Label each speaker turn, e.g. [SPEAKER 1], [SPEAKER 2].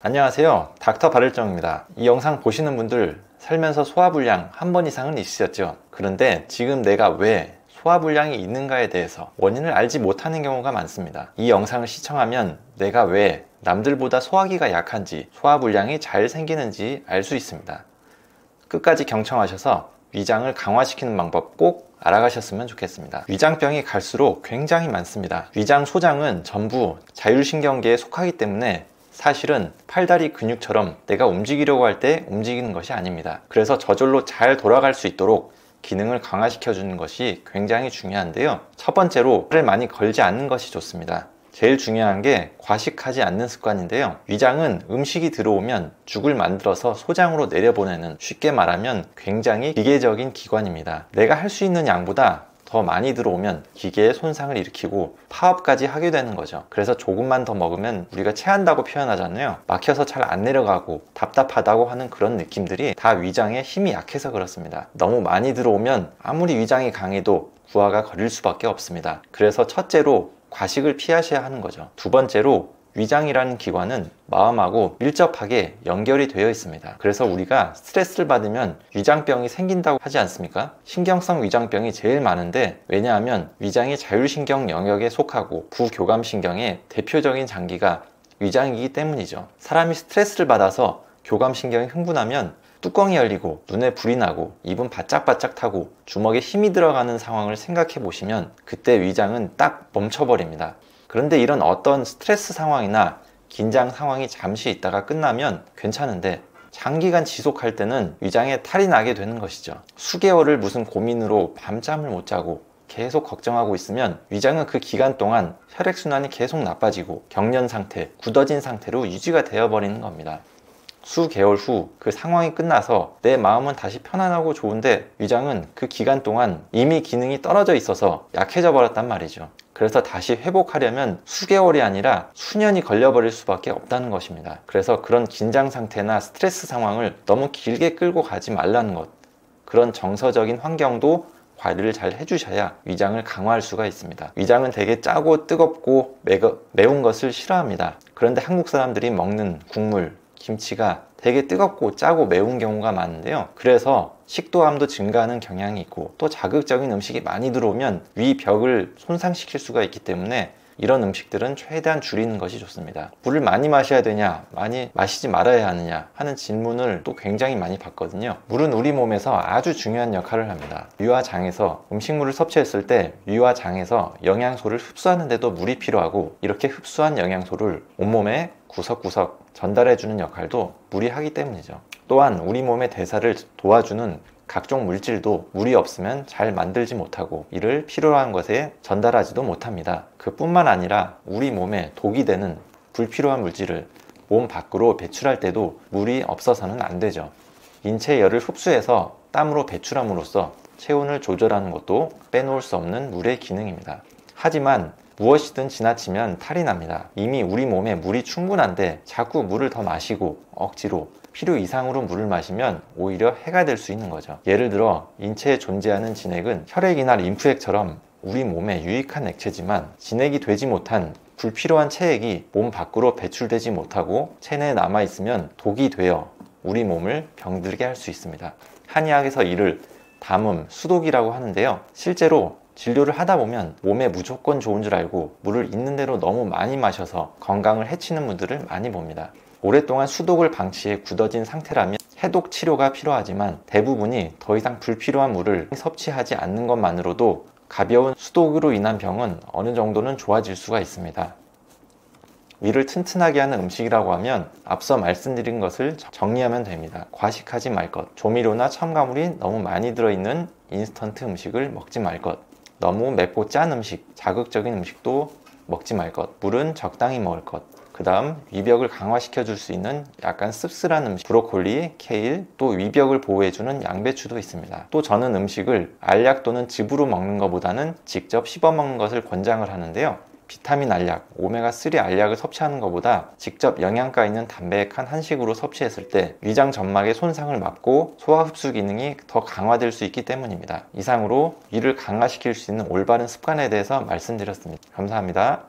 [SPEAKER 1] 안녕하세요, 닥터 바를정입니다. 이 영상 보시는 분들 살면서 소화불량 한 번 이상은 있으셨죠? 그런데 지금 내가 왜 소화불량이 있는가에 대해서 원인을 알지 못하는 경우가 많습니다. 이 영상을 시청하면 내가 왜 남들보다 소화기가 약한지, 소화불량이 잘 생기는지 알 수 있습니다. 끝까지 경청하셔서 위장을 강화시키는 방법 꼭 알아가셨으면 좋겠습니다. 위장병이 갈수록 굉장히 많습니다. 위장 소장은 전부 자율신경계에 속하기 때문에 사실은 팔다리 근육처럼 내가 움직이려고 할 때 움직이는 것이 아닙니다. 그래서 저절로 잘 돌아갈 수 있도록 기능을 강화시켜 주는 것이 굉장히 중요한데요. 첫 번째로 살을 많이 걸지 않는 것이 좋습니다. 제일 중요한 게 과식하지 않는 습관인데요. 위장은 음식이 들어오면 죽을 만들어서 소장으로 내려보내는, 쉽게 말하면 굉장히 기계적인 기관입니다. 내가 할 수 있는 양보다 더 많이 들어오면 기계에 손상을 일으키고 파업까지 하게 되는 거죠. 그래서 조금만 더 먹으면 우리가 체한다고 표현하잖아요. 막혀서 잘 안 내려가고 답답하다고 하는 그런 느낌들이 다 위장에 힘이 약해서 그렇습니다. 너무 많이 들어오면 아무리 위장이 강해도 부하가 걸릴 수밖에 없습니다. 그래서 첫째로 과식을 피하셔야 하는 거죠. 두 번째로 위장이라는 기관은 마음하고 밀접하게 연결이 되어 있습니다. 그래서 우리가 스트레스를 받으면 위장병이 생긴다고 하지 않습니까? 신경성 위장병이 제일 많은데, 왜냐하면 위장이 자율신경 영역에 속하고 부교감신경의 대표적인 장기가 위장이기 때문이죠. 사람이 스트레스를 받아서 교감신경이 흥분하면 뚜껑이 열리고 눈에 불이 나고 입은 바짝바짝 타고 주먹에 힘이 들어가는 상황을 생각해 보시면 그때 위장은 딱 멈춰버립니다. 그런데 이런 어떤 스트레스 상황이나 긴장 상황이 잠시 있다가 끝나면 괜찮은데 장기간 지속할 때는 위장에 탈이 나게 되는 것이죠. 수개월을 무슨 고민으로 밤잠을 못 자고 계속 걱정하고 있으면 위장은 그 기간 동안 혈액순환이 계속 나빠지고 경련 상태, 굳어진 상태로 유지가 되어버리는 겁니다. 수개월 후 그 상황이 끝나서 내 마음은 다시 편안하고 좋은데 위장은 그 기간 동안 이미 기능이 떨어져 있어서 약해져 버렸단 말이죠. 그래서 다시 회복하려면 수개월이 아니라 수년이 걸려버릴 수밖에 없다는 것입니다. 그래서 그런 긴장 상태나 스트레스 상황을 너무 길게 끌고 가지 말라는 것, 그런 정서적인 환경도 관리를 잘 해주셔야 위장을 강화할 수가 있습니다. 위장은 되게 짜고 뜨겁고 매운 것을 싫어합니다. 그런데 한국 사람들이 먹는 국물, 김치가 되게 뜨겁고 짜고 매운 경우가 많은데요. 그래서 식도암도 증가하는 경향이 있고, 또 자극적인 음식이 많이 들어오면 위벽을 손상시킬 수가 있기 때문에 이런 음식들은 최대한 줄이는 것이 좋습니다. 물을 많이 마셔야 되냐, 많이 마시지 말아야 하느냐 하는 질문을 또 굉장히 많이 받거든요. 물은 우리 몸에서 아주 중요한 역할을 합니다. 위와장에서 음식물을 섭취했을 때 위와장에서 영양소를 흡수하는 데도 물이 필요하고, 이렇게 흡수한 영양소를 온몸에 구석구석 전달해주는 역할도 물이 하기 때문이죠. 또한 우리 몸의 대사를 도와주는 각종 물질도 물이 없으면 잘 만들지 못하고 이를 필요한 것에 전달하지도 못합니다. 그뿐만 아니라 우리 몸에 독이 되는 불필요한 물질을 몸 밖으로 배출할 때도 물이 없어서는 안 되죠. 인체의 열을 흡수해서 땀으로 배출함으로써 체온을 조절하는 것도 빼놓을 수 없는 물의 기능입니다. 하지만 무엇이든 지나치면 탈이 납니다. 이미 우리 몸에 물이 충분한데 자꾸 물을 더 마시고 억지로 필요 이상으로 물을 마시면 오히려 해가 될 수 있는 거죠. 예를 들어 인체에 존재하는 진액은 혈액이나 림프액처럼 우리 몸에 유익한 액체지만, 진액이 되지 못한 불필요한 체액이 몸 밖으로 배출되지 못하고 체내에 남아있으면 독이 되어 우리 몸을 병들게 할 수 있습니다. 한의학에서 이를 담음, 수독이라고 하는데요. 실제로 진료를 하다 보면 몸에 무조건 좋은 줄 알고 물을 있는 대로 너무 많이 마셔서 건강을 해치는 분들을 많이 봅니다. 오랫동안 수독을 방치해 굳어진 상태라면 해독 치료가 필요하지만 대부분이 더 이상 불필요한 물을 섭취하지 않는 것만으로도 가벼운 수독으로 인한 병은 어느 정도는 좋아질 수가 있습니다. 위를 튼튼하게 하는 음식이라고 하면 앞서 말씀드린 것을 정리하면 됩니다. 과식하지 말 것, 조미료나 첨가물이 너무 많이 들어있는 인스턴트 음식을 먹지 말 것, 너무 맵고 짠 음식, 자극적인 음식도 먹지 말 것, 물은 적당히 먹을 것, 그 다음 위벽을 강화시켜 줄 수 있는 약간 씁쓸한 음식, 브로콜리, 케일, 또 위벽을 보호해주는 양배추도 있습니다. 또 저는 음식을 알약 또는 즙으로 먹는 것보다는 직접 씹어 먹는 것을 권장을 하는데요. 비타민 알약, 오메가3 알약을 섭취하는 것보다 직접 영양가 있는 담백한 한식으로 섭취했을 때 위장 점막의 손상을 막고 소화 흡수 기능이 더 강화될 수 있기 때문입니다. 이상으로 위를 강화시킬 수 있는 올바른 습관에 대해서 말씀드렸습니다. 감사합니다.